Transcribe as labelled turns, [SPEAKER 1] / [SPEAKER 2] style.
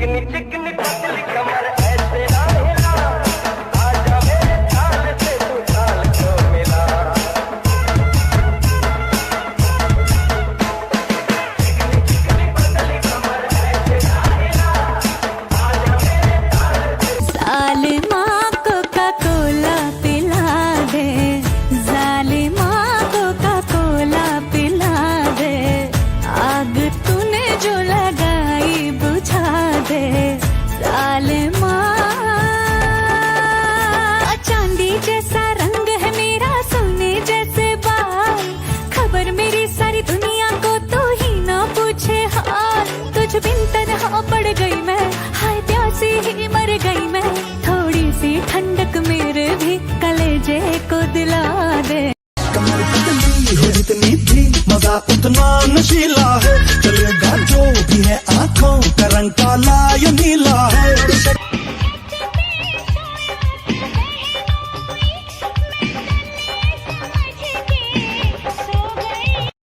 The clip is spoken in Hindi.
[SPEAKER 1] चिकनी चिकनी पतली कमर ऐसे ना हिला, आजा मेरे ताल से तू ताल को मिला। चिकनी चिकनी पतली कमर ऐसे ना हिला, आजा मेरे ताल से।
[SPEAKER 2] जालिमा कोका कोला पिला दे, जालिमा कोका कोला पिला दे, आग तूने जो लगाई बुझा दे, जालिमा